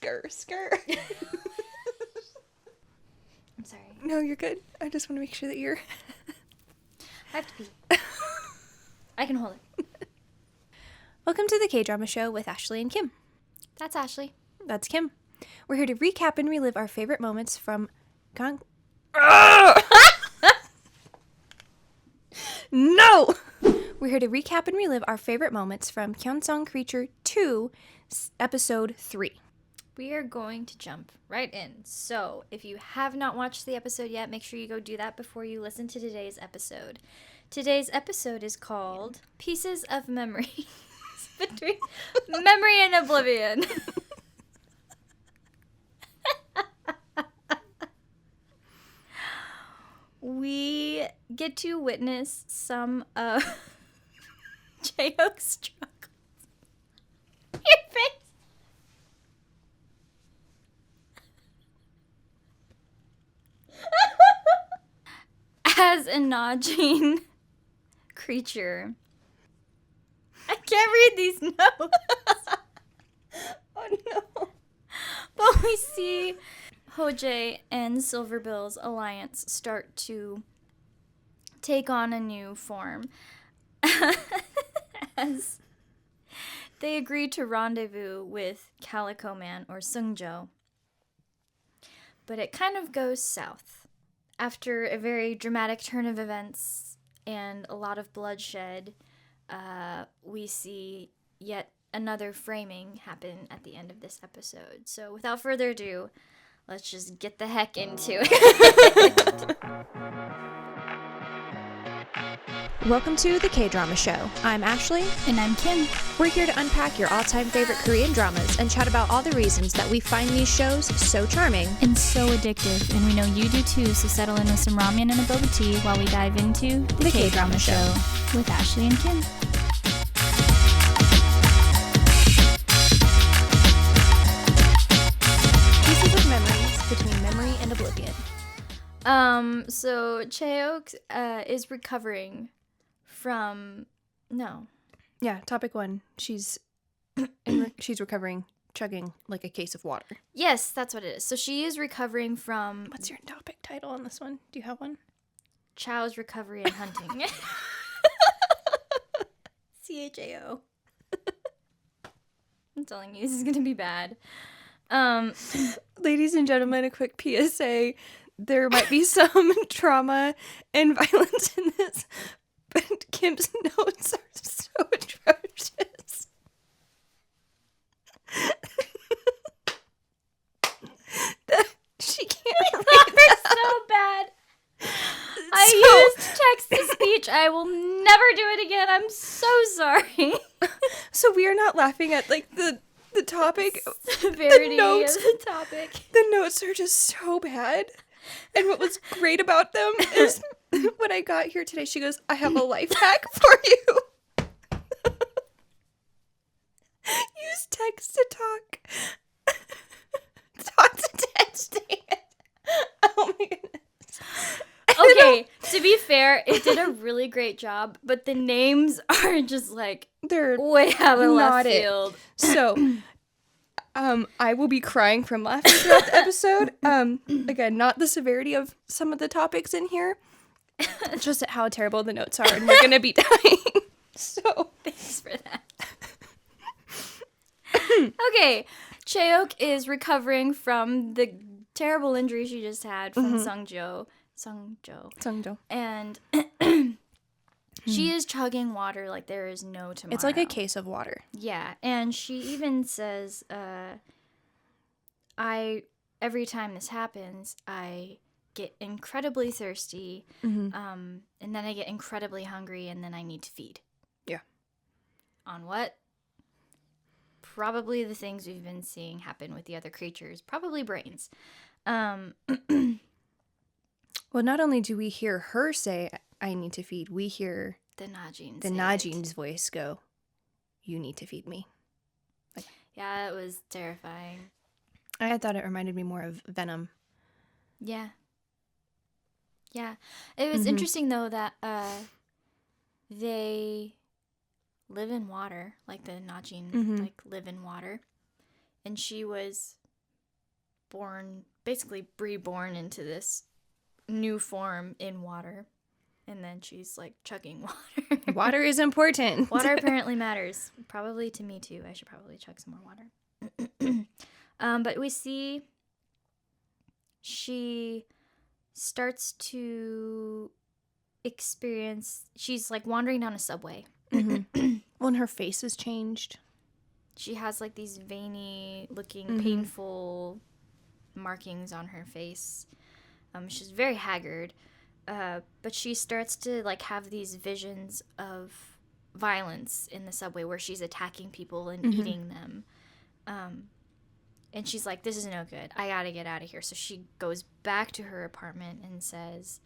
Skr. I'm sorry. No, you're good. I just want to make sure that you're... I have to pee. I can hold it. Welcome to the KDrama Show with Ashley and Kim. That's Ashley. That's Kim. We're here to recap and relive our favorite moments from No! We're here to recap and relive our favorite moments from GyeongSeong Creature 2, Episode 3. We are going to jump right in. So, if you have not watched the episode yet, make sure you go do that before you listen to today's episode. Today's episode is called Pieces of Memory. Between Memory and Oblivion. We get to witness some of ChaeOk's struggles. Your face. As a GyeongSeong Creature. I can't read these notes. Oh no. But we see HoJae and Silverbill's alliance start to take on a new form as they agree to rendezvous with Calico Man or SeungJo. But it kind of goes south. After a very dramatic turn of events and a lot of bloodshed, we see yet another framing happen at the end of this episode. So without further ado, let's just get the heck into it. Welcome to the KDrama Show. I'm Ashley. And I'm Kim. We're here to unpack your all-time favorite Korean dramas and chat about all the reasons that we find these shows so charming. And so addictive. And we know you do too, so settle in with some ramen and a boba tea while we dive into the KDrama Show with Ashley and Kim. Pieces of memories between memory and oblivion. So ChaeOk is recovering from Yeah, topic 1. She's recovering, chugging like a case of water. Yes, that's what it is. So she is recovering from What's your topic title on this one? Do you have one? Chow's recovery and hunting. CHAO. I'm telling you, this is gonna be bad. Ladies and gentlemen, a quick PSA. There might be some trauma and violence in this, but Kim's notes are so atrocious. That she can't read They're so bad. I used text-to-speech. I will never do it again. I'm so sorry. So we are not laughing at like the topic. Severity notes. of the topic. The notes are just so bad. And what was great about them is when I got here today, she goes, I have a life hack for you. Use text to talk. Talk to text, dang it. Oh my goodness. Okay, to be fair, it did a really great job, but the names are just like They're way out of left not it. field. So, I will be crying from laughing throughout the episode. Again, not the severity of some of the topics in here, just at how terrible the notes are, and we're gonna be dying. So, Thanks for that. Okay, ChaeOk is recovering from the terrible injury she just had from SeungJo. SeungJo. And she is chugging water like there is no tomorrow. It's like a case of water. Yeah, and she even says, every time this happens, I get incredibly thirsty, and then I get incredibly hungry, and then I need to feed. Yeah. On what? Probably the things we've been seeing happen with the other creatures. Probably brains. Well, not only do we hear her say, I need to feed, we hear The Najin's voice go, you need to feed me. Like, yeah, it was terrifying. I thought it reminded me more of Venom. Yeah. Yeah. It was interesting, though, that they live in water. Like, the Najin, like, live in water. And she was basically reborn into this new form in water. And then she's like chugging water. Water is important. Water apparently matters. Probably to me too. I should probably chug some more water. But we see she starts to experience, she's like wandering down a subway. Mm-hmm. Well, and her face has changed. She has like these veiny looking painful markings on her face. She's very haggard. But she starts to like have these visions of violence in the subway where she's attacking people and eating them. And she's like, this is no good. I gotta get out of here. So she goes back to her apartment and says,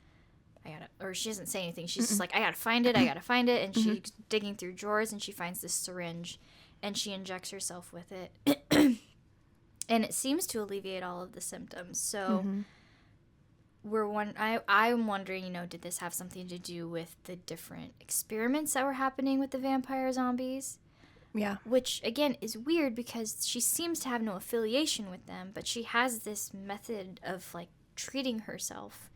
or she doesn't say anything. She's just like, I gotta find it. And she's digging through drawers and she finds this syringe and she injects herself with it. And it seems to alleviate all of the symptoms. So I'm wondering, did this have something to do with the different experiments that were happening with the vampire zombies? Yeah. Which, again, is weird because she seems to have no affiliation with them, but she has this method of, like, treating herself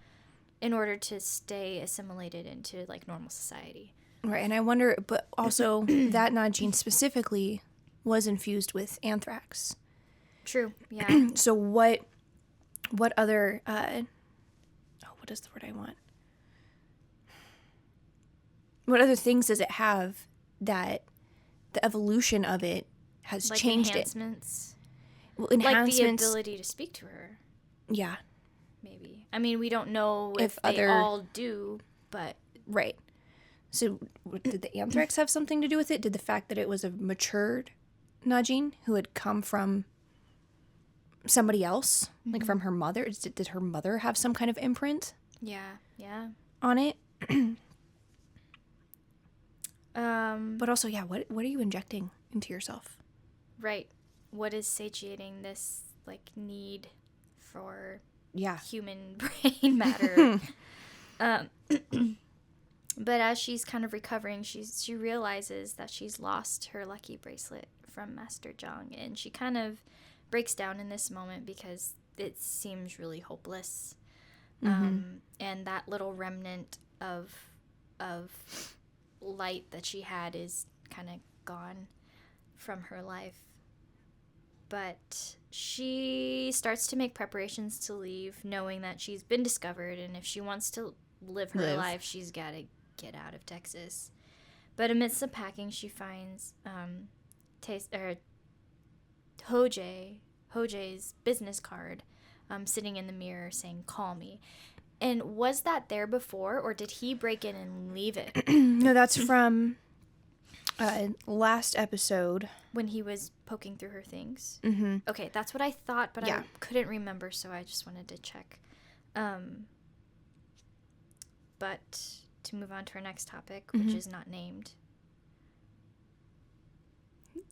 in order to stay assimilated into, like, normal society. Right, and I wonder, but also that gene specifically was infused with anthrax. True, yeah. So what other, what is the word I want? What other things does it have that the evolution of it has like changed enhancements? Well, Like enhancements. the ability to speak to her. Yeah. Maybe. I mean, we don't know if they other... all do, but... Right. So did the anthrax have something to do with it? Did the fact that it was a matured Najin who had come from somebody else? Like from her mother? Did her mother have some kind of imprint? Yeah. On it? But also, yeah, what are you injecting into yourself? Right. What is satiating this, like, need for human brain matter? But as she's kind of recovering, she realizes that she's lost her lucky bracelet from Master Jeong, and she kind of breaks down in this moment because it seems really hopeless. And that little remnant of light that she had is kind of gone from her life. But she starts to make preparations to leave, knowing that she's been discovered, and if she wants to live her life, she's got to get out of Texas. But amidst the packing, she finds HoJae's business card sitting in the mirror saying, "Call me." And was that there before, or did he break in and leave it? No, that's from last episode. When he was poking through her things? Mm-hmm. Okay, that's what I thought, but I couldn't remember, so I just wanted to check. But to move on to our next topic, which is not named.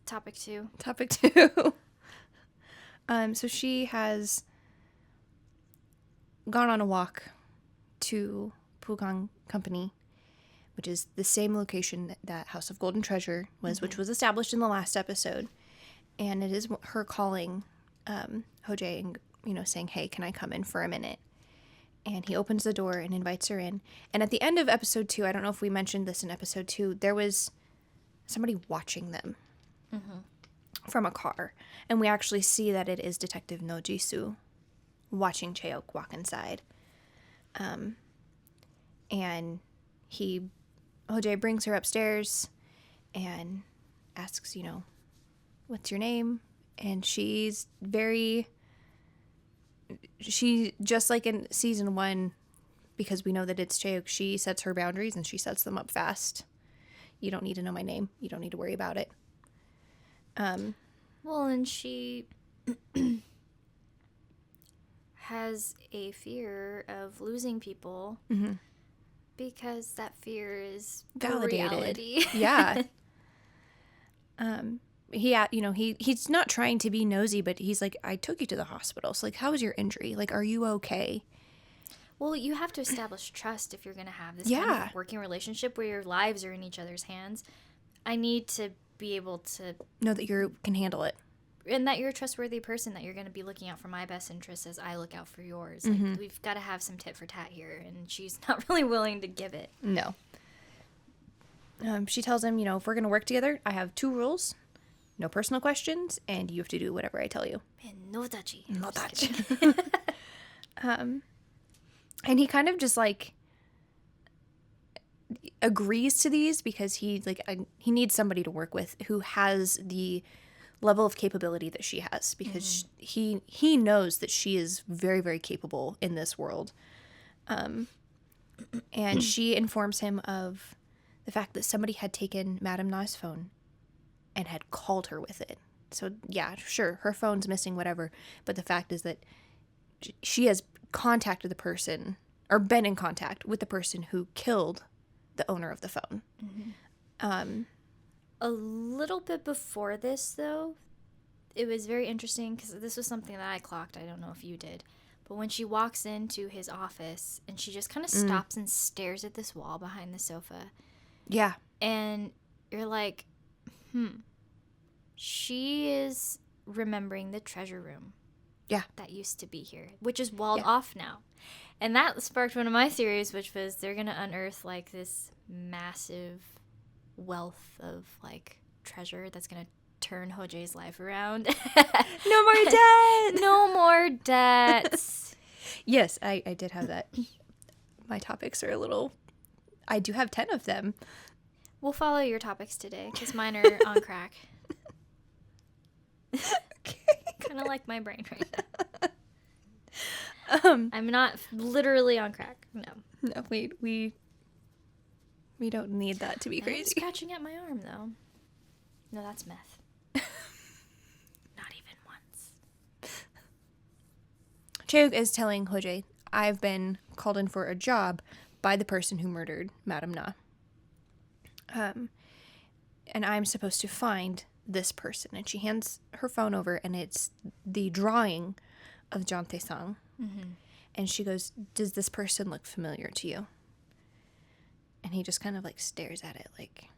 Topic 2. So she has gone on a walk to Pugang Company, which is the same location that House of Golden Treasure was, which was established in the last episode. And it is her calling HoJae and, saying, hey, can I come in for a minute? And he opens the door and invites her in. And at the end of episode 2, I don't know if we mentioned this in episode 2, there was somebody watching them from a car. And we actually see that it is Detective No Jisoo watching ChaeOk walk inside. And HoJae brings her upstairs and asks, what's your name? And she just like in season 1, because we know that it's ChaeOk, she sets her boundaries and she sets them up fast. You don't need to know my name. You don't need to worry about it. Well, and she has a fear of losing people because that fear is validated. Reality. Yeah. He's not trying to be nosy, but he's like, I took you to the hospital. So, like, how was your injury? Like, are you okay? Well, you have to establish trust if you're going to have this kind of working relationship where your lives are in each other's hands. I need to be able to know that you can handle it. and that you're a trustworthy person, that you're going to be looking out for my best interests as I look out for yours. Like, we've got to have some tit for tat here, and she's not really willing to give it. No. She tells him, you know, if we're going to work together, I have 2 rules. No personal questions, and you have to do whatever I tell you. And no touchy. No touch. And he kind of just, like, agrees to these because he needs somebody to work with who has the level of capability that she has, because he knows that she is very, very capable in this world. And she informs him of the fact that somebody had taken Madame Na's phone and had called her with it. So, yeah, sure, her phone's missing, whatever. But the fact is that she has contacted the person, or been in contact with the person who killed the owner of the phone. A little bit before this, though, it was very interesting because this was something that I clocked. I don't know if you did. But when she walks into his office and she just kind of stops and stares at this wall behind the sofa. Yeah. And you're like, she is remembering the treasure room. Yeah. That used to be here, which is walled off now. And that sparked one of my theories, which was they're going to unearth, like, this massive wealth of, like, treasure that's going to turn HoJae's life around. No more debt! No more debts. Yes, I did have that. My topics are a little... I do have 10 of them. We'll follow your topics today, because mine are on crack. Okay. Kind of like my brain right now. I'm not literally on crack. No. No, we don't need that to be I'm crazy. scratching at my arm, though. No, that's meth. Not even once. ChaeOk is telling HoJae, I've been called in for a job by the person who murdered Madame Na. And I'm supposed to find this person. And she hands her phone over, and it's the drawing of Jeon Tae-sung. And she goes, does this person look familiar to you? And he just kind of, like, stares at it like,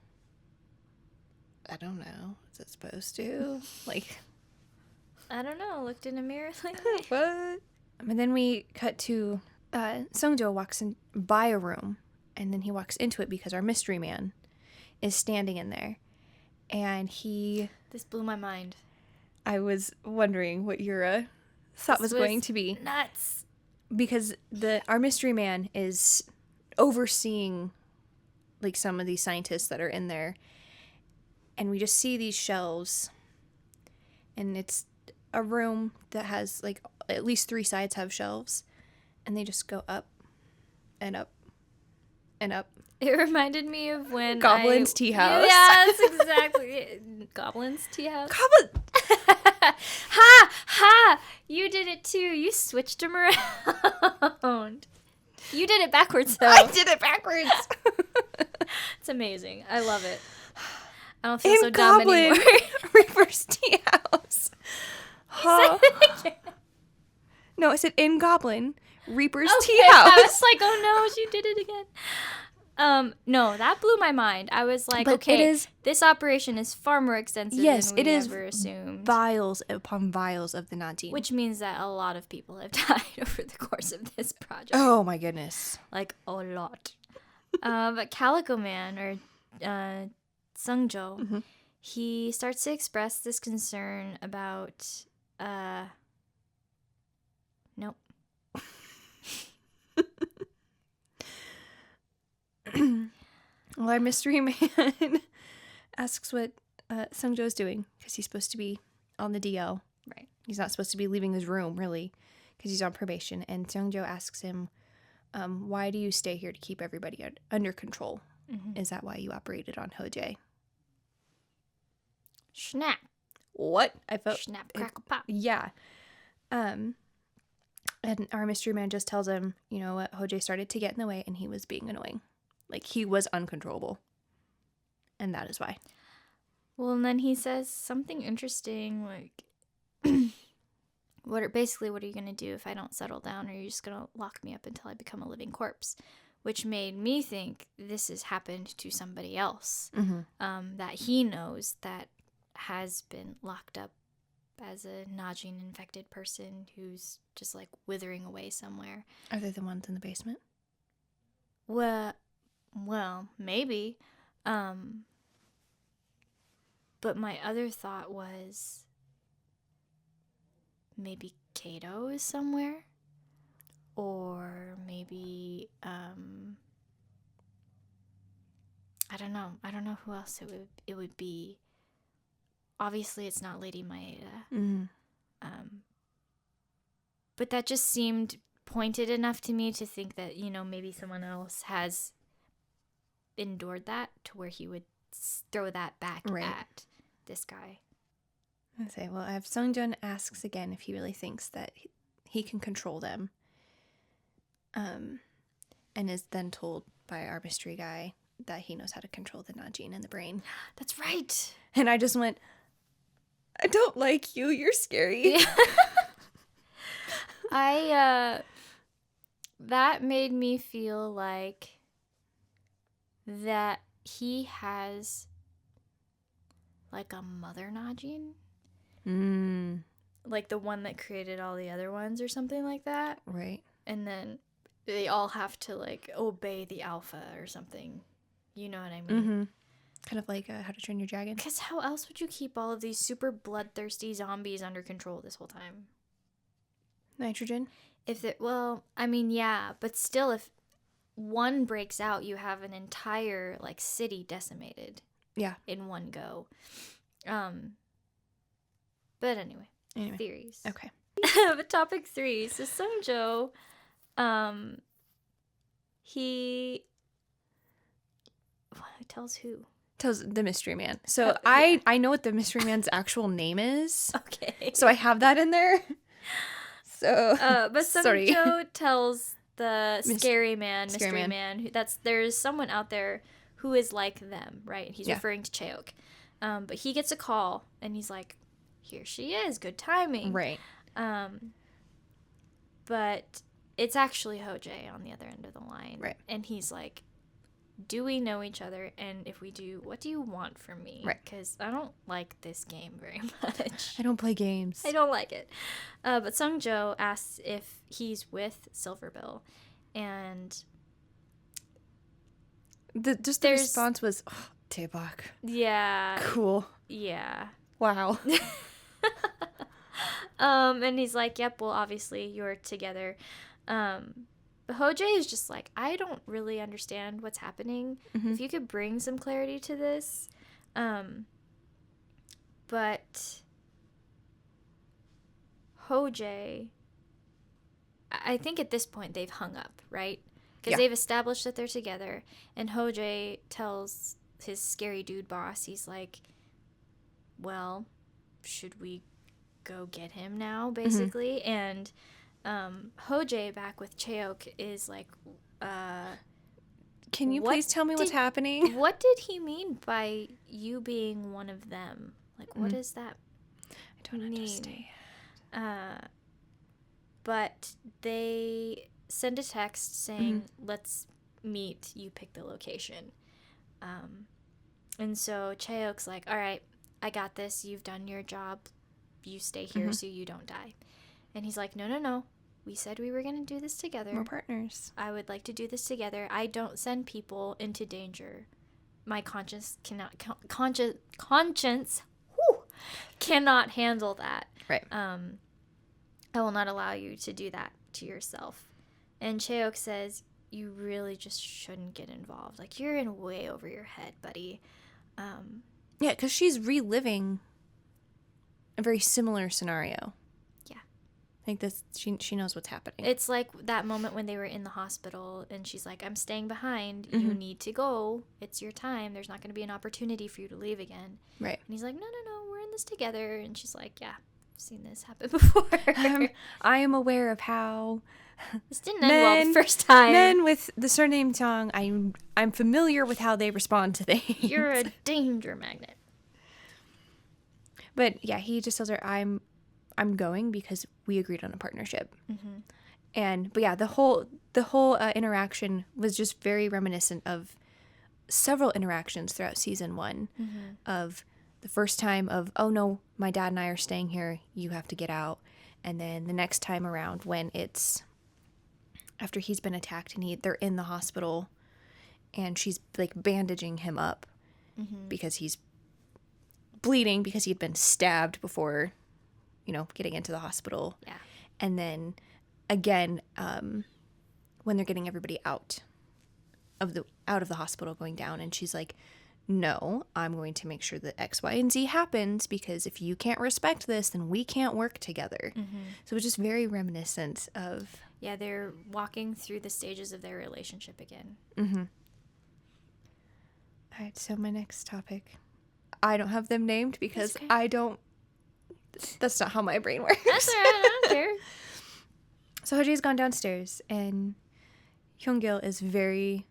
I don't know. Is it supposed to? Like, I don't know. Looked in a mirror like what? And then we cut to SeungJo walks in by a room, and then he walks into it because our mystery man is standing in there. And This blew my mind. I was wondering what your thought was going to be. Nuts. Because our mystery man is overseeing, like, some of these scientists that are in there. And we just see these shelves. And it's a room that has, like, at least 3 sides have shelves. And they just go up and up and up. It reminded me of when Goblin's Tea House. Yeah, that's exactly it. Goblin's Tea House. Goblin! Ha! Ha! You did it too. You switched them around. You did it backwards, though. I did it backwards. It's amazing. I love it. I don't feel In so dumb Goblin, anymore. Reaper's Tea House. Say it again. No, I said in Goblin, Reaper's Okay, Tea House. I was like, oh no, she did it again. No, that blew my mind. I was like, But okay, this operation is far more extensive than we ever assumed. Vials upon vials of the Nanti. Which means that a lot of people have died over the course of this project. Oh my goodness. Like, a lot. But Calico Man, or SeungJo, he starts to express this concern about, nope. Well, our mystery man asks what SeungJo's doing, because he's supposed to be on the DL. Right. He's not supposed to be leaving his room, really, because he's on probation. And SeungJo asks him, why do you stay here to keep everybody under control? Is that why you operated on HoJae? Snap. What? I felt... Snap, crackle, pop. Yeah. And our mystery man just tells him, you know what, HoJae started to get in the way, and he was being annoying. Like, he was uncontrollable. And that is why. Well, and then he says something interesting, like, what are you going to do if I don't settle down, or are you just going to lock me up until I become a living corpse? Which made me think this has happened to somebody else that he knows that has been locked up as a Najin infected person who's just like withering away somewhere. Are they the ones in the basement? Well, maybe. But my other thought was maybe Kato is somewhere, or maybe I don't know who else it would be. Obviously, it's not Lady Maeda. Mm-hmm. But that just seemed pointed enough to me to think that, you know, maybe someone else has endured that to where he would throw that back at this guy. I say, well, if SeungJo asks again if he really thinks that he can control them, and is then told by our mystery guy that he knows how to control the Najin in the brain. That's right. And I just went, I don't like you. You're scary. Yeah. That made me feel like that he has like a mother Najin. Like the one that created all the other ones or something like that. Right. And then they all have to like obey the alpha or something. You know what I mean? Mm-hmm. Kind of like How to Train Your Dragon. Because how else would you keep all of these super bloodthirsty zombies under control this whole time? Nitrogen? Well, I mean, yeah, but still, if one breaks out, you have an entire, like, city decimated. Yeah. In one go. But anyway. Theories. Okay. But topic 3. So SeungJo, he tells who? Tells the mystery man. So I know what the mystery man's actual name is. Okay. So I have that in there. So but SeungJo tells the mystery man, there's someone out there who is like them, right? He's referring to ChaeOk. But he gets a call and he's like, here she is, good timing. Right. But it's actually HoJae on the other end of the line. Right. And he's like, do we know each other? And if we do, what do you want from me? Right. Because I don't like this game very much. I don't play games. I don't like it. But SeungJo asks if he's with Silverbill. And the response was, oh, Daebak. Yeah. Cool. Yeah. Wow. And he's like, yep, well, obviously you're together. But HoJae is just like, I don't really understand what's happening. Mm-hmm. If you could bring some clarity to this. But HoJae, I think at this point they've hung up, right? Because they've established that they're together. And HoJae tells his scary dude boss, he's like, well, should we go get him now, basically? Mm-hmm. And HoJae back with ChaeOk is like, can you please tell me what's happening? What did he mean by you being one of them? Like, what does that I don't understand. But they send a text saying, let's meet, you pick the location. And so ChaeOk's like, all right, I got this. You've done your job. You stay here so you don't die. And he's like, no. We said we were going to do this together. We're partners. I would like to do this together. I don't send people into danger. My conscience cannot handle that. Right. I will not allow you to do that to yourself. And ChaeOk says, you really just shouldn't get involved. Like, you're in way over your head, buddy. Yeah, because she's reliving a very similar scenario. Yeah. Like this, she knows what's happening. It's like that moment when they were in the hospital and she's like, I'm staying behind. You need to go. It's your time. There's not going to be an opportunity for you to leave again. Right. And he's like, no. We're in this together. And she's like, yeah, I've seen this happen before. I am aware of how this didn't end well the first time. Men with the surname Tong, I'm familiar with how they respond to things. You're a danger magnet. But yeah, he just tells her, I'm going because we agreed on a partnership. But yeah, the whole interaction was just very reminiscent of several interactions throughout season 1 of the first time of, oh no, my dad and I are staying here, you have to get out. And then the next time around when it's after he's been attacked and they're in the hospital and she's like bandaging him up because he's bleeding because he'd been stabbed before, getting into the hospital. Yeah. And then again, when they're getting everybody out of the hospital going down, and she's like, no, I'm going to make sure that X, Y, and Z happens, because if you can't respect this, then we can't work together. So it's just very reminiscent of... Yeah, they're walking through the stages of their relationship again. All right, so my next topic. I don't have them named because okay. That's not how my brain works. That's all right, I don't care. So HoJae's gone downstairs, and YongGil is very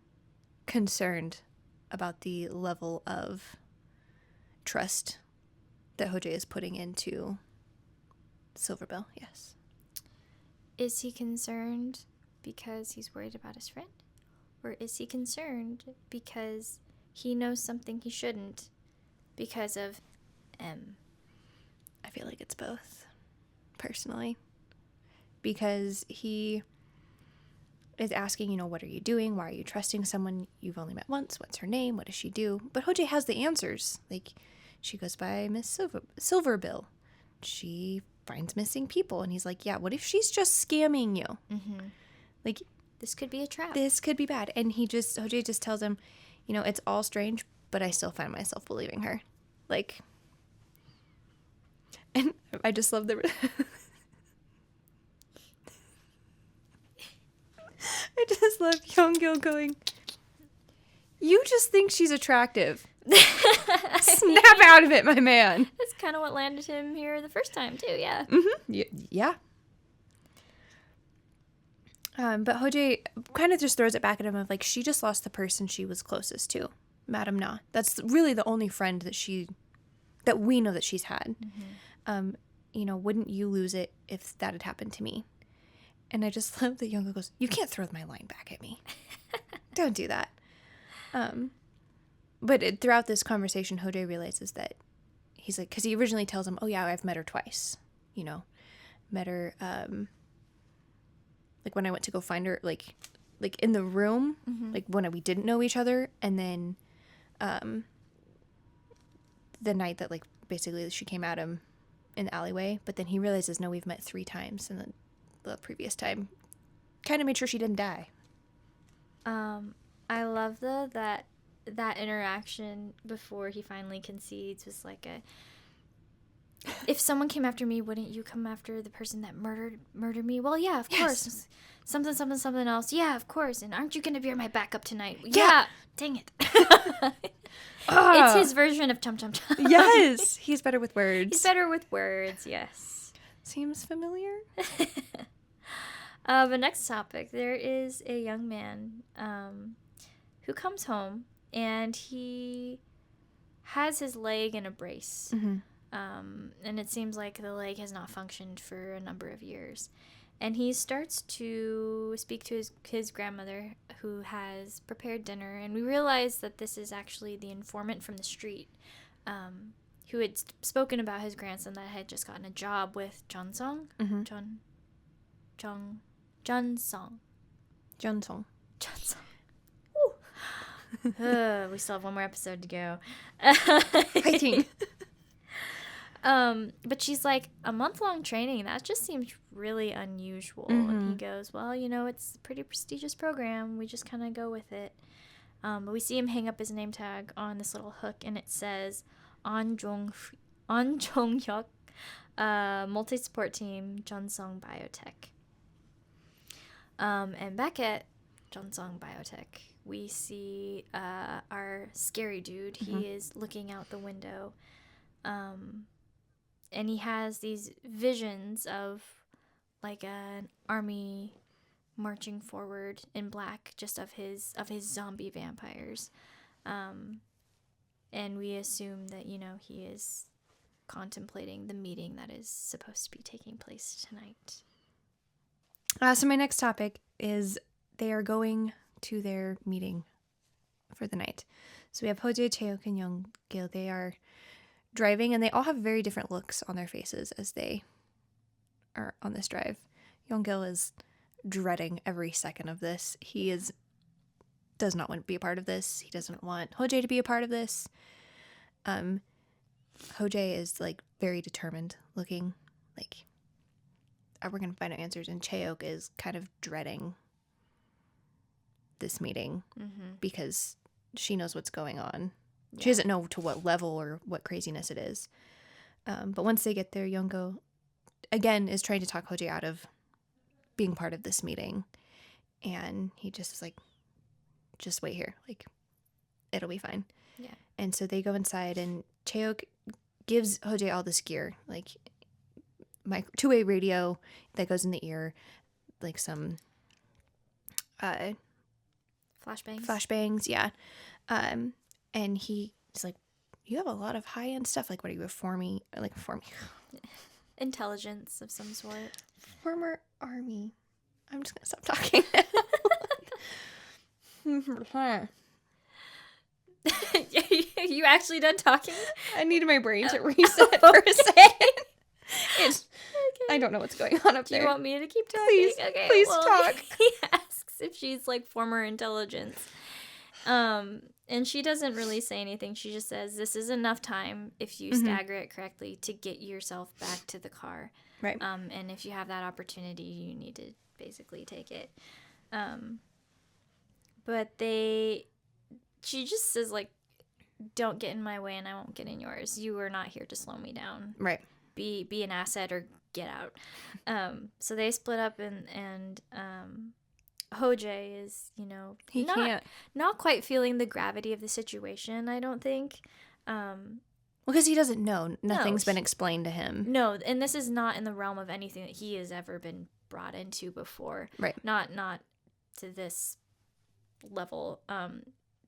concerned about the level of trust that HoJae is putting into Silverbill. Yes. Is he concerned because he's worried about his friend? Or is he concerned because he knows something he shouldn't because of M? I feel like it's both, personally. Because he is asking, what are you doing? Why are you trusting someone you've only met once? What's her name? What does she do? But HoJae has the answers. Like, she goes by Miss Silverbill. She finds missing people. And he's like, yeah, what if she's just scamming you? Like, this could be a trap. This could be bad. And HoJae just tells him, it's all strange, but I still find myself believing her. Like, and I just love the... I just love YongGil going, you just think she's attractive. Snap out of it, my man. That's kind of what landed him here the first time, too, yeah. Yeah. But HoJae kind of just throws it back at him of, like, she just lost the person she was closest to, Madame Na. That's really the only friend that we know that she's had. Wouldn't you lose it if that had happened to me? And I just love that YongGil goes, you can't throw my line back at me. Don't do that. But throughout this conversation, HoJae realizes that he's like, because he originally tells him, oh yeah, I've met her twice. Met her, like when I went to go find her, like in the room, like when we didn't know each other. And then the night that like basically she came at him in the alleyway. But then he realizes, no, we've met 3 times. And then the previous time kind of made sure she didn't die. I love that interaction before he finally concedes was like if someone came after me, wouldn't you come after the person that murdered me? Well, yeah, of course. Something else. Yeah, of course. And aren't you going to be my backup tonight? Yeah. Dang it. It's his version of chum chum chum. Yes. He's better with words. Yes. Seems familiar. The next topic, there is a young man who comes home and he has his leg in a brace. And it seems like the leg has not functioned for a number of years. And he starts to speak to his grandmother, who has prepared dinner. And we realize that this is actually the informant from the street, who had spoken about his grandson that had just gotten a job with JeonSeong. JeonSeong. We still have one more episode to go. Fighting. But she's like, a month-long training, that just seems really unusual. And he goes, well, it's a pretty prestigious program. We just kind of go with it. But we see him hang up his name tag on this little hook, and it says, On Jong-hyuk, multi-support team, JeonSeong Biotech. And back at JeonSeong Biotech, we see our scary dude. He is looking out the window. And he has these visions of like an army marching forward in black, just of his zombie vampires. And we assume that, he is contemplating the meeting that is supposed to be taking place tonight. So my next topic is they are going to their meeting for the night. So we have HoJae, ChaeOk, and YongGil. They are driving, and they all have very different looks on their faces as they are on this drive. YongGil is dreading every second of this. He does not want to be a part of this. He doesn't want HoJae to be a part of this. HoJae is like very determined looking, like we're gonna find out answers, and ChaeOk is kind of dreading this meeting because she knows what's going on. She doesn't know to what level or what craziness it is. But once they get there, YongGil again is trying to talk HoJae out of being part of this meeting, and he just is like, just wait here, like it'll be fine. Yeah. And so they go inside, and ChaeOk gives HoJae all this gear, like two-way radio that goes in the ear, like some flashbangs, yeah. And he's like, you have a lot of high-end stuff. Like, what are you, for me? Intelligence of some sort. Former army. I'm just gonna stop talking. You actually done talking? I needed my brain to reset for a second. I don't know what's going on up there. Do you want me to keep talking? Please, okay, please well, talk. He asks if she's like former intelligence. And she doesn't really say anything. She just says, this is enough time if you stagger it correctly to get yourself back to the car. Right. And if you have that opportunity, you need to basically take it. But she just says, like, don't get in my way and I won't get in yours. You are not here to slow me down. Right. Be an asset or get out. So they split up, and HoJae is, he can't. Not quite feeling the gravity of the situation, I don't think. Because he doesn't know. Nothing's been explained to him. No, and this is not in the realm of anything that he has ever been brought into before. Right. Not to this level.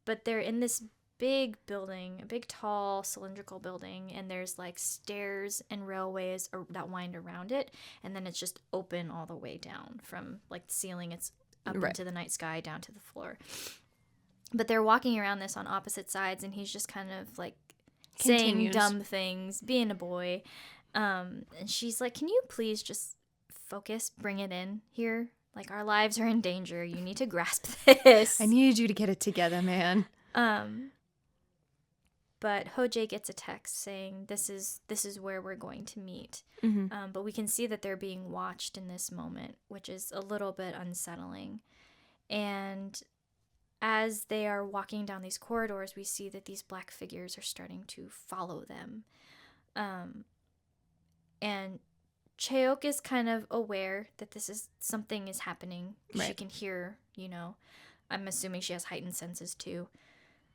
But they're in this big building, a big, tall, cylindrical building, and there's like stairs and railways that wind around it, and then it's just open all the way down from like the ceiling. It's up into the night sky down to the floor. But they're walking around this on opposite sides, and he's just kind of like saying dumb things, being a boy. And she's like, can you please just focus, bring it in here? Like, our lives are in danger. You need to grasp this. I need you to get it together, man. But HoJae gets a text saying this is where we're going to meet. But we can see that they're being watched in this moment, which is a little bit unsettling. And as they are walking down these corridors, we see that these black figures are starting to follow them. And ChaeOk is kind of aware that something is happening. Right. She can hear, I'm assuming she has heightened senses too.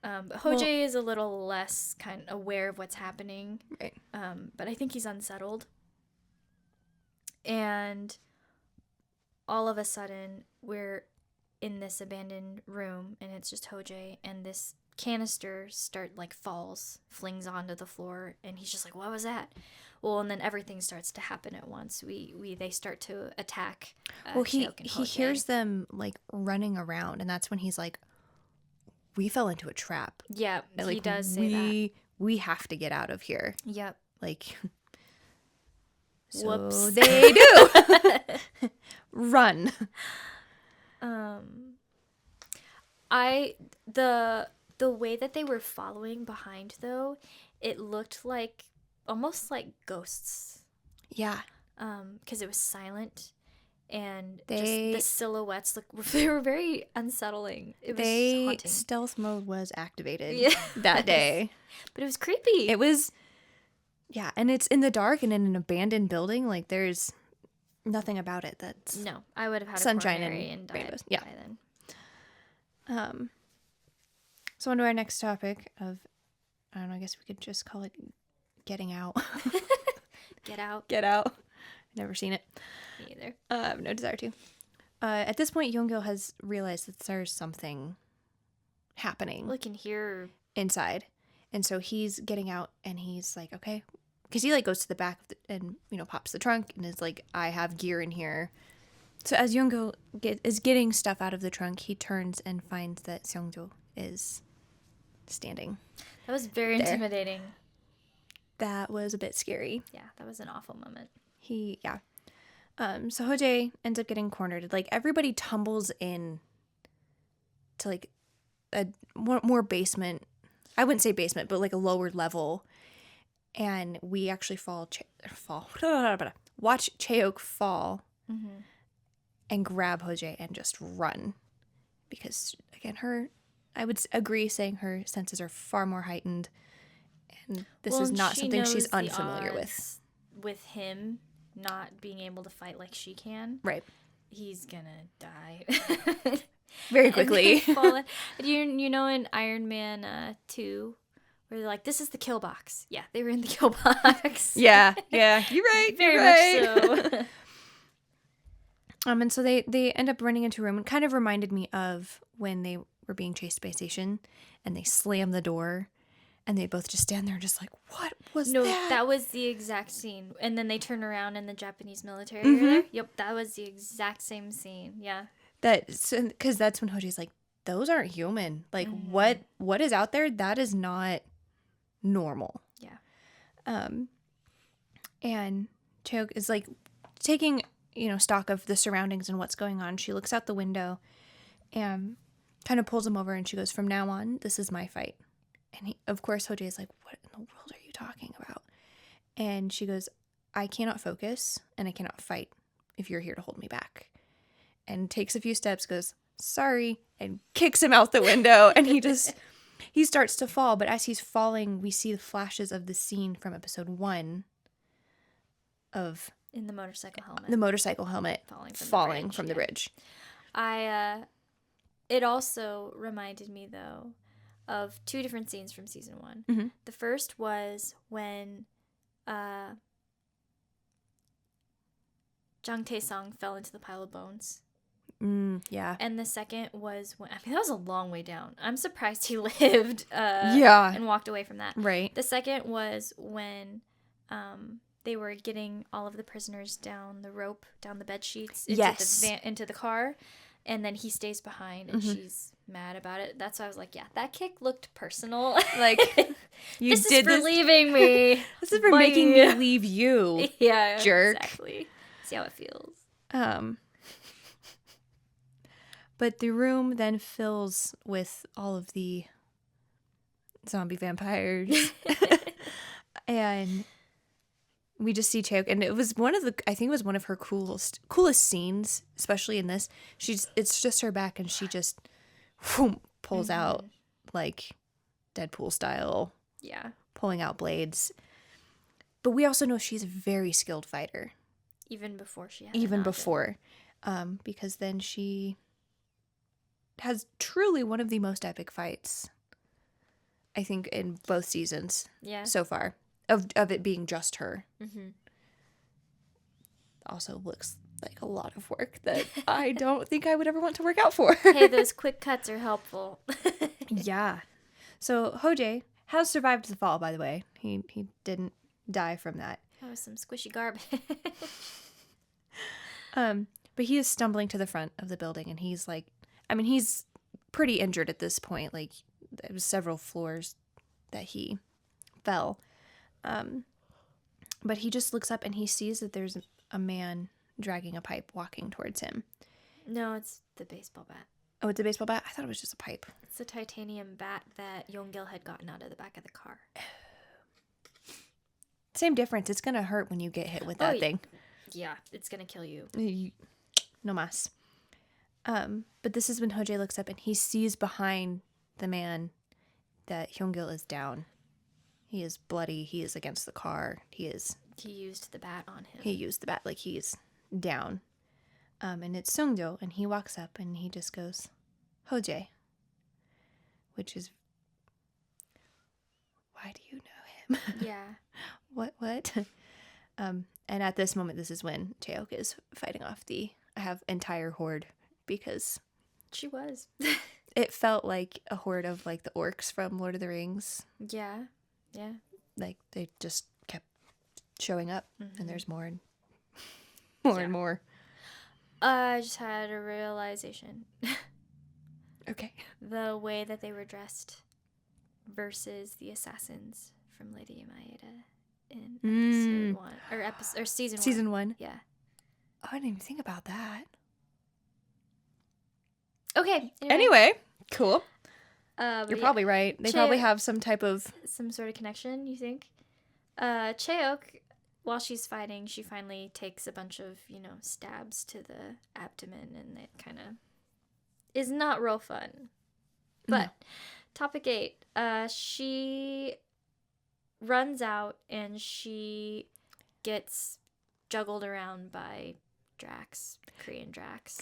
But HoJae is a little less kind of aware of what's happening. Right. But I think he's unsettled. And all of a sudden, we're in this abandoned room, and it's just HoJae, and this canister flings onto the floor, and he's just like, what was that? Well, and then everything starts to happen at once. They start to attack. He hears them like running around, and that's when he's like, we fell into a trap. Yeah, like, he does say that. We have to get out of here. Yep. Like, so whoops. They do. Run. The way that they were following behind, though, it looked like almost like ghosts. Yeah. Because it was silent. And just the silhouettes they were very unsettling. It was haunting. Stealth mode was activated that day. But it was creepy. It was, yeah, and it's in the dark and in an abandoned building. Like, there's nothing about it that's... No, I would have had sunshine a coronary and died by then. So on to our next topic of, I don't know, I guess we could just call it getting out. Get out. Get out. Never seen it. Me either. No desire to. At this point, YongGil has realized that there's something happening. We can hear inside, and so he's getting out, and he's like, okay, because he like goes to the back and pops the trunk and is like, I have gear in here. So as YongGil is getting stuff out of the trunk, he turns and finds that SeungJo is standing. That was very intimidating. That was a bit scary. Yeah, that was an awful moment. So HoJae ends up getting cornered. Like, everybody tumbles in to, like, a more basement. I wouldn't say basement, but, like, a lower level. And we actually watch ChaeOk fall and grab HoJae and just run. Because, again, I would agree saying her senses are far more heightened. And this is not something she's unfamiliar with. With him not being able to fight like she can. Right. He's gonna die. Very quickly. You know in Iron Man 2, where they're like, this is the kill box. Yeah, they were in the kill box. Yeah, you're right. Very much so. And so they end up running into a room, and kind of reminded me of when they were being chased by Station, and they slam the door, and they both just stand there just like, what was that? No, that was the exact scene. And then they turn around and the Japanese military are there. Yep, that was the exact same scene. Yeah. Because that's when HoJae's like, those aren't human. Like, what is out there? That is not normal. Yeah. And ChaeOk is like taking, stock of the surroundings and what's going on. She looks out the window and kind of pulls him over, and she goes, from now on, this is my fight. And of course, HoJae is like, what in the world are you talking about? And she goes, I cannot focus and I cannot fight if you're here to hold me back. And takes a few steps, goes, sorry, and kicks him out the window. And he starts to fall. But as he's falling, we see the flashes of the scene from episode 1 of... In the motorcycle helmet. The motorcycle helmet falling from the bridge. It also reminded me, though, of 2 different scenes from season 1. The first was when Jang Tae-sung fell into the pile of bones. Yeah. And the second was when, that was a long way down. I'm surprised he lived and walked away from that. Right. The second was when they were getting all of the prisoners down the rope, down the bed sheets into the car. And then he stays behind, and she's mad about it. That's why I was like, yeah, that kick looked personal. Like, this is for leaving me. This is for making me leave you. Yeah, jerk. Exactly. See how it feels. But the room then fills with all of the zombie vampires, and we just see ChaeOk, and it was one of her coolest scenes, especially in this. It's just her back, and she just pulls out like Deadpool style, pulling out blades. But we also know she's a very skilled fighter, even before because then she has truly one of the most epic fights, I think, in both seasons so far. Of it being just her. Also looks like a lot of work that I don't think I would ever want to work out for. Hey, those quick cuts are helpful. Yeah. So HoJae has survived the fall, by the way. He didn't die from that. That was some squishy garbage. But he is stumbling to the front of the building, and he's like, he's pretty injured at this point. Like, there was several floors that he fell. But he just looks up and he sees that there's a man dragging a pipe walking towards him. No, it's the baseball bat. Oh, it's a baseball bat? I thought it was just a pipe. It's the titanium bat that YongGil had gotten out of the back of the car. Same difference. It's going to hurt when you get hit with that thing. Yeah, it's going to kill you. No mas. But this is when HoJae looks up and he sees behind the man that YongGil is down. He is bloody. He is against the car. He used the bat on him. He used the bat like he's down. And it's SeungJo, and he walks up and he just goes, HoJae. Which is, why do you know him? Yeah. What? And at this moment, this is when ChaeOk is fighting off the entire horde, because she was. It felt like a horde of like the orcs from Lord of the Rings. Yeah. Yeah. Like they just kept showing up, and there's more and more. I just had a realization. Okay. The way that they were dressed versus the assassins from Lady Maeda in episode 1 or season 1. Season 1. Yeah. Oh, I didn't even think about that. Okay. Anyway, cool. You're Yeah. probably right. They probably have some type of... Some sort of connection, you think? ChaeOk, while she's fighting, she finally takes a bunch of, stabs to the abdomen, and it kind of is not real fun. But, topic 8, she runs out, and she gets juggled around by Korean Drax.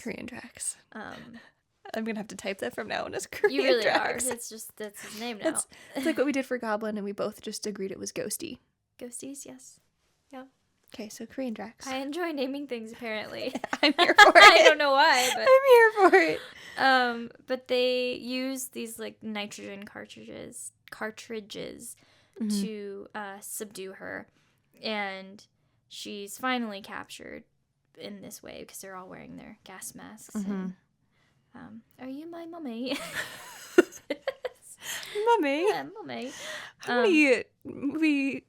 I'm going to have to type that from now on as Korean You really Drax. are. That's his name now. It's like what we did for Goblin, and we both just agreed it was Ghosty. Ghosties, yes. Yeah. Okay, so Korean Drax. I enjoy naming things, apparently. I'm here for it. I don't know why, but I'm here for it. But they use these like nitrogen cartridges to subdue her, and she's finally captured in this way because they're all wearing their gas masks. And, are you my mummy? Mummy. Yeah, mummy.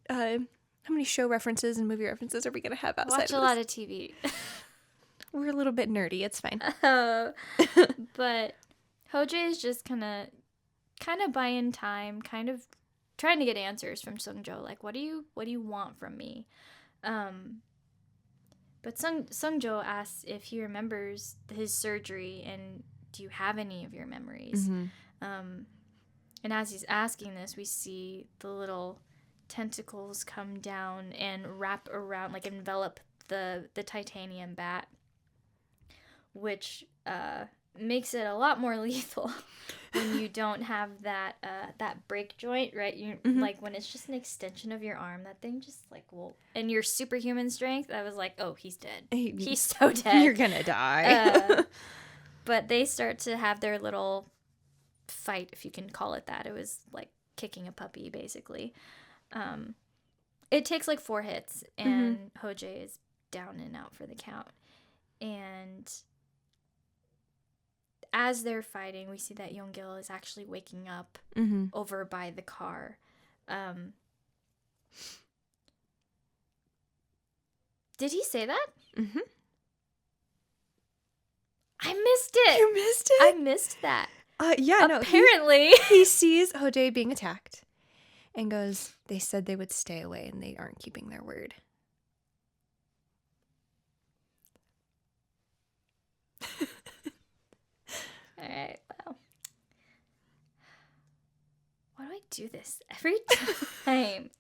How many show references and movie references are we gonna have outside? Watch a lot of TV. We're a little bit nerdy. It's fine. But HoJae is just kind of buying time, kind of trying to get answers from SeungJo. Like, what do you want from me? But SeungJo asks if he remembers his surgery, and do you have any of your memories? And as he's asking this, we see the little tentacles come down and wrap around, like envelop the titanium bat, which makes it a lot more lethal when you don't have that break joint, right? You like when it's just an extension of your arm, that thing just like and your superhuman strength, I was like, oh, he's dead. He's so dead. You're gonna die. But they start to have their little fight, if you can call it that. It was like kicking a puppy, basically. It takes like 4 hits, and HoJae is down and out for the count. And as they're fighting, we see that YongGil is actually waking up over by the car. Did he say that? I missed it. You missed it? I missed that. Yeah, Apparently. no. He sees HoJae being attacked and goes, they said they would stay away, and they aren't keeping their word. All right, well. Why do I do this every time?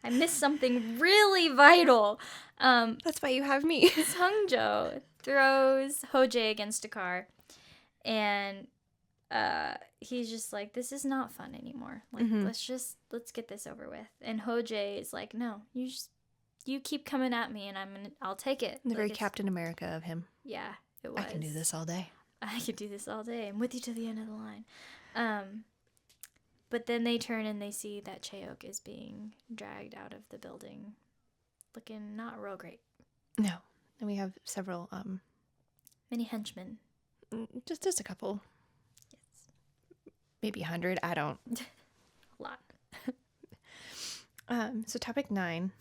I miss something really vital. That's why you have me. SeungJo throws HoJae against a car, and he's just like, this is not fun anymore. Like, let's get this over with. And HoJae is like, no, you keep coming at me, and I'll take it. The very Captain America of him. Yeah, it was. I can do this all day. I could do this all day. I'm with you to the end of the line. But then they turn and they see that ChaeOk is being dragged out of the building, looking not real great. No. And we have several many henchmen. Just a couple. Yes. Maybe 100. I don't. A lot. So topic 9.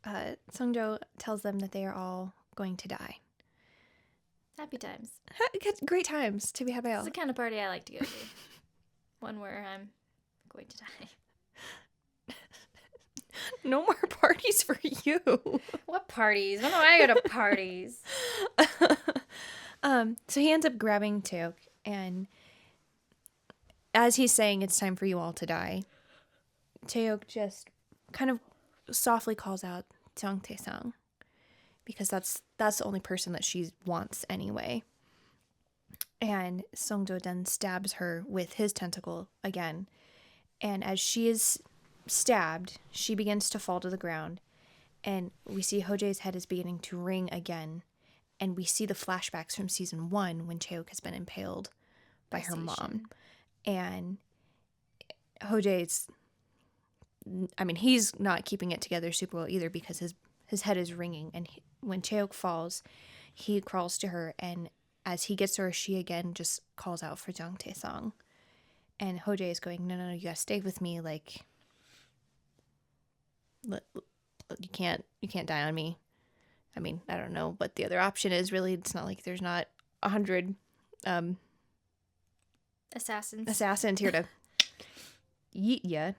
SeungJo tells them that they are all going to die. Happy times. Great times to be had by all. It's the kind of party I like to go to. One where I'm going to die. No more parties for you. What parties? When do I go to parties? So he ends up grabbing ChaeOk, and as he's saying it's time for you all to die, ChaeOk just kind of softly calls out JeonSeong, because that's the only person that she wants anyway. And SeungJo then stabs her with his tentacle again. And as she is stabbed, she begins to fall to the ground. And we see HoJae's head is beginning to ring again. And we see the flashbacks from season 1 when ChaeOk has been impaled by her mom. And HoJae's, he's not keeping it together super well either, because his head is ringing. And when ChaeOk falls, he crawls to her, and as he gets to her, she again just calls out for JeonSeong. And HoJae is going, no, you gotta stay with me. Like, you can't die on me. I mean, I don't know what the other option is. Really, it's not like there's not 100 assassins here to yeet ya.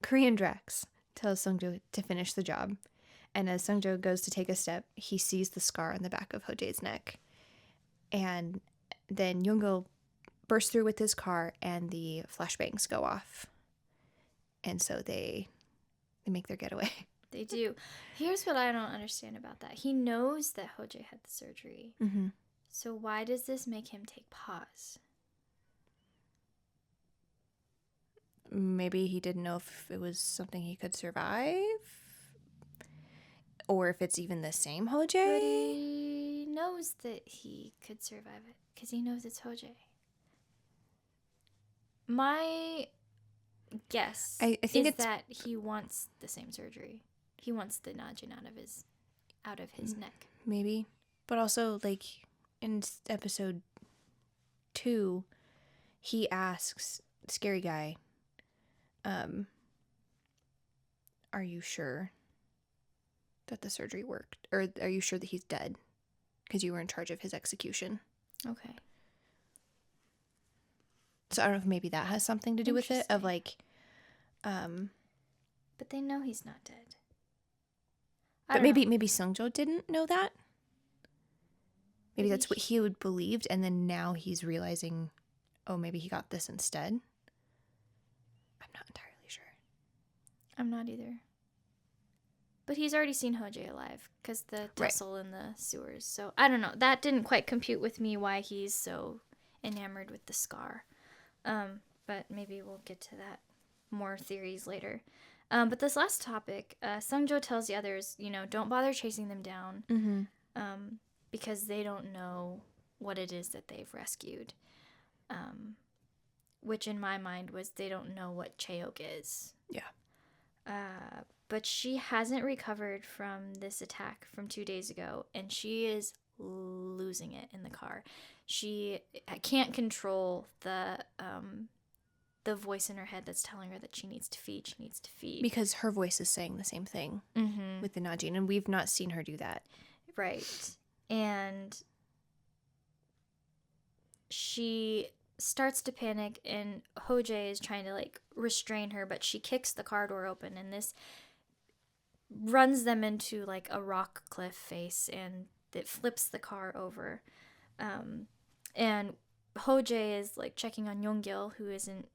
Korean Drax tells SeungJo to finish the job, and as SeungJo goes to take a step, he sees the scar on the back of HoJae's neck, and then YongGil bursts through with his car, and the flashbangs go off, and so they make their getaway. They do. Here's what I don't understand about that. He knows that HoJae had the surgery, so why does this make him take pause? Maybe he didn't know if it was something he could survive, or if it's even the same HoJae. But he knows that he could survive it because he knows it's HoJae. My guess I think is that he wants the same surgery. He wants the Najin out of his neck. Maybe, but also like in episode 2, he asks Scary Guy, are you sure that the surgery worked? Or are you sure that he's dead? Because you were in charge of his execution. Okay. So I don't know if maybe that has something to do with it, of like... But they know he's not dead. But maybe SeungJo didn't know that? Maybe that's what he would believed, and then now he's realizing, oh, maybe he got this instead? I'm not entirely sure. I'm not either. But he's already seen HoJae alive because the tussle in the sewers. So I don't know. That didn't quite compute with me why he's so enamored with the scar. But maybe we'll get to that more theories later. But this last topic, SeungJo tells the others, don't bother chasing them down because they don't know what it is that they've rescued. Which in my mind was they don't know what ChaeOk is. Yeah. But she hasn't recovered from this attack from 2 days ago, and she is losing it in the car. She can't control the voice in her head that's telling her that she needs to feed. Because her voice is saying the same thing with the Najin, and we've not seen her do that. Right. And she starts to panic, and HoJae is trying to restrain her, but she kicks the car door open, and this runs them into a rock cliff face, and it flips the car over. And HoJae is checking on YongGil, who isn't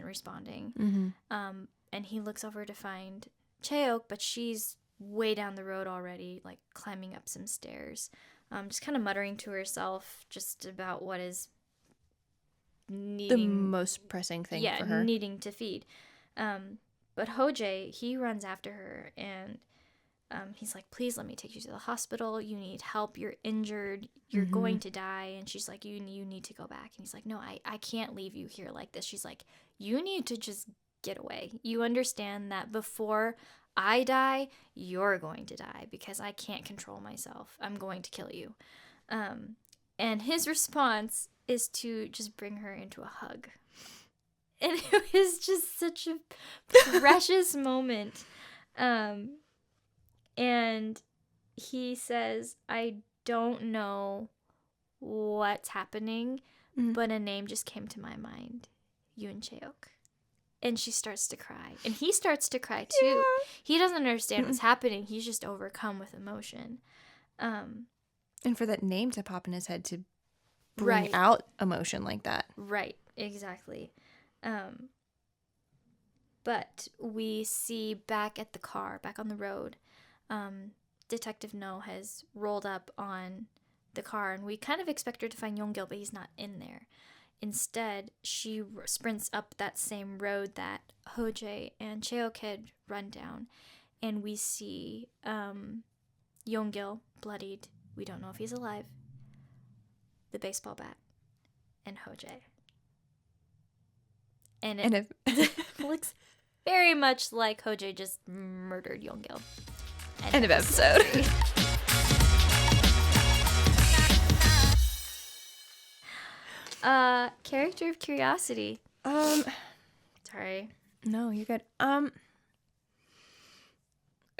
responding. And he looks over to find ChaeOk, but she's way down the road already, climbing up some stairs, just kind of muttering to herself just about what is needing the most pressing thing for her. Needing to feed. But HoJae, he runs after her, and he's like, please let me take you to the hospital. You need help. You're injured. You're going to die. And she's like, you need to go back. And he's like, no, I can't leave you here like this. She's like, you need to just get away. You understand that before I die, you're going to die because I can't control myself. I'm going to kill you. And his response is to just bring her into a hug. And it was just such a precious moment. And he says, I don't know what's happening, but a name just came to my mind. You and ChaeOk. And she starts to cry. And he starts to cry too. Yeah. He doesn't understand what's happening. He's just overcome with emotion. And for that name to pop in his head to bring out emotion like that. Right, exactly. But we see back at the car, back on the road, Detective No has rolled up on the car, and we kind of expect her to find YongGil, but he's not in there. Instead, she sprints up that same road that HoJae and ChaeOk had run down, and we see YongGil bloodied. We don't know if he's alive. The baseball bat, and HoJae. And it looks very much like HoJae just murdered YongGil. End of episode. Character of curiosity. Sorry. No, you're good. I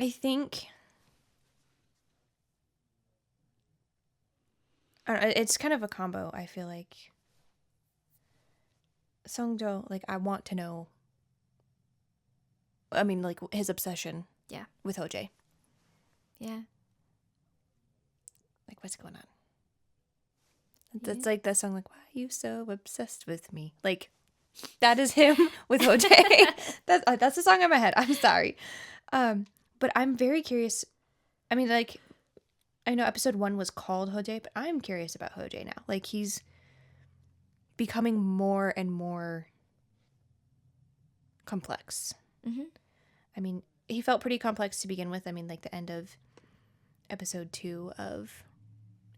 think I don't know, it's kind of a combo. I feel like SeungJo, like I want to know. I mean, like his obsession. Yeah. With HoJae. Yeah. Like what's going on? That's like that song. Like, why are you so obsessed with me? Like, that is him with HoJae. That's the song in my head. I'm sorry. But I'm very curious. I mean, like, I know episode 1 was called HoJae, but I'm curious about HoJae now. Like, he's becoming more and more complex. Mm-hmm. I mean, he felt pretty complex to begin with. I mean, like the end of episode 2 of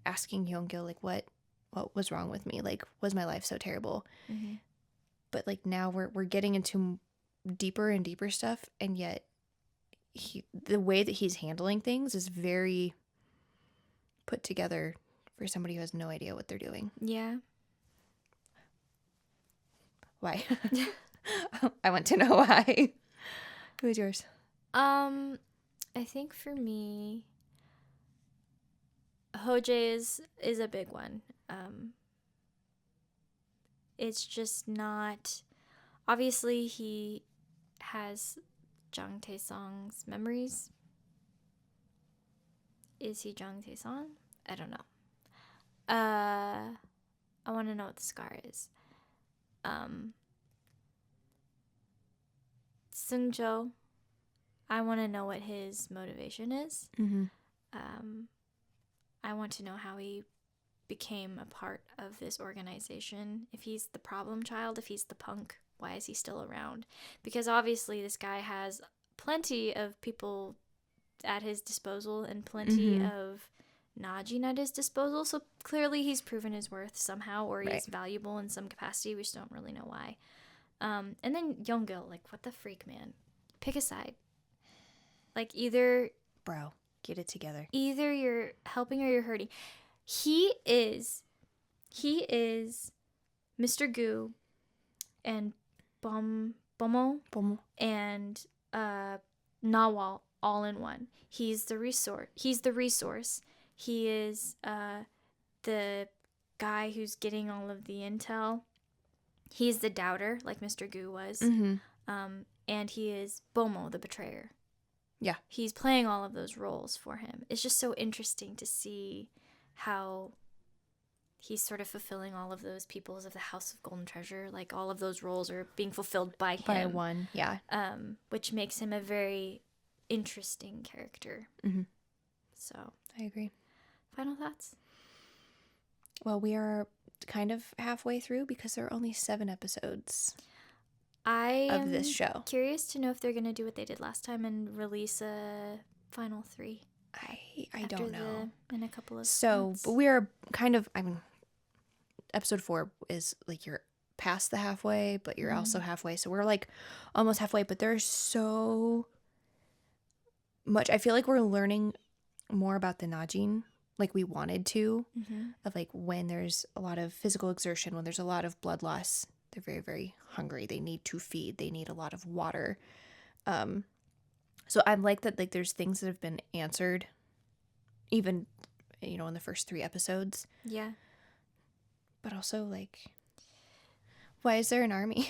asking YongGil, like, what was wrong with me? Like, was my life so terrible? Mm-hmm. But like now we're getting into deeper and deeper stuff, and yet the way that he's handling things is very put together for somebody who has no idea what they're doing. Yeah. Why? I want to know why. Who's yours? I think for me, HoJae is a big one. It's just not. Obviously, he has Jang Tae-song's memories. Is he Jang Tae-song? I don't know. I want to know what the scar is. SeungJo, I want to know what his motivation is. Mm-hmm. I want to know how he became a part of this organization. If he's the problem child, if he's the punk, why is he still around? Because obviously this guy has plenty of people at his disposal and plenty of Najin at his disposal. So clearly he's proven his worth somehow, or he's valuable in some capacity. We just don't really know why. And then YongGil, like, what the freak, man? Pick a side. Like, either... Bro, get it together. Either you're helping or you're hurting. He is Mr. Goo and Bomo and Nawal all in one. He's the resource. He is the guy who's getting all of the intel. He's the doubter, like Mr. Goo was. And he is Bomo, the betrayer. Yeah. He's playing all of those roles for him. It's just so interesting to see how he's sort of fulfilling all of those peoples of the House of Golden Treasure. Like, all of those roles are being fulfilled by him. By one, yeah. Which makes him a very interesting character. So. I agree. Final thoughts? Well, we are kind of halfway through because there are only 7 episodes of this show. Curious to know if they're going to do what they did last time and release a final 3. I don't know. In a couple of months. But we are kind of, I mean, episode 4 is like you're past the halfway, but you're also halfway. So we're like almost halfway, but there's so much. I feel like we're learning more about the Najin like we wanted to, of like when there's a lot of physical exertion, when there's a lot of blood loss, they're very, very hungry. They need to feed. They need a lot of water. So I like that, like, there's things that have been answered even, you know, in the first 3 episodes. Yeah. But also, like, why is there an army?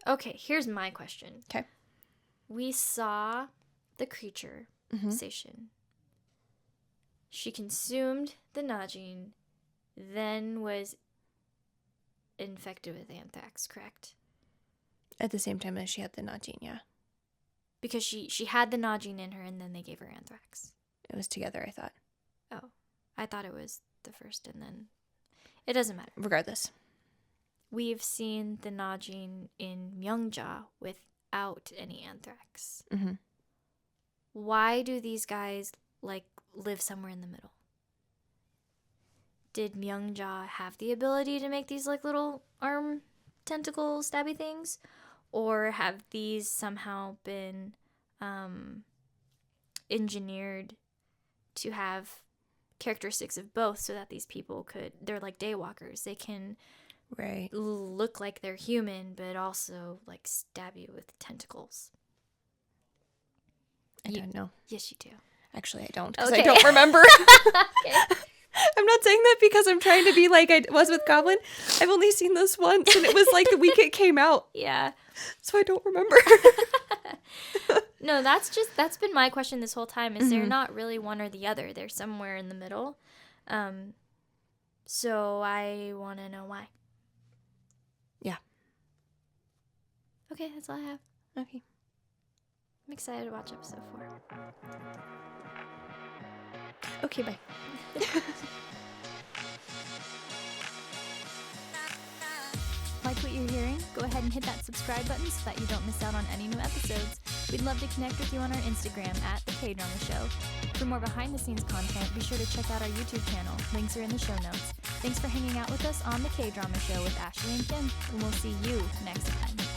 Okay, here's my question. Okay. We saw the creature station. She consumed the Najin, then was infected with anthrax, correct? At the same time as she had the Najin, yeah. Because she had the Najin in her, and then they gave her anthrax. It was together, I thought. Oh. I thought it was the first, and then... It doesn't matter. Regardless. We've seen the Najin in Myeongja without any anthrax. Why do these guys, like, live somewhere in the middle? Did Myeongja have the ability to make these, like, little arm tentacle stabby things? Or have these somehow been engineered to have characteristics of both, so that these people they're like daywalkers. They can Right. look like they're human, but also like stab you with tentacles. I don't know. Yes, you do. Actually, I don't, because Okay. I don't remember. Okay. I'm not saying that because I'm trying to be like I was with Goblin. I've only seen this once, and it was like the week it came out, Yeah. so I don't remember. No, that's been my question this whole time, is they're not really one or the other. They're somewhere in the middle. So I want to know why. Yeah. Okay, that's all I have. Okay. I'm excited to watch episode 4. Okay, bye. Like what you're hearing? Go ahead and hit that subscribe button so that you don't miss out on any new episodes. We'd love to connect with you on our Instagram at the KDrama Show. For more behind-the-scenes content, be sure to check out our YouTube channel. Links are in the show notes. Thanks for hanging out with us on the KDrama Show with Ashley and Kim, and we'll see you next time.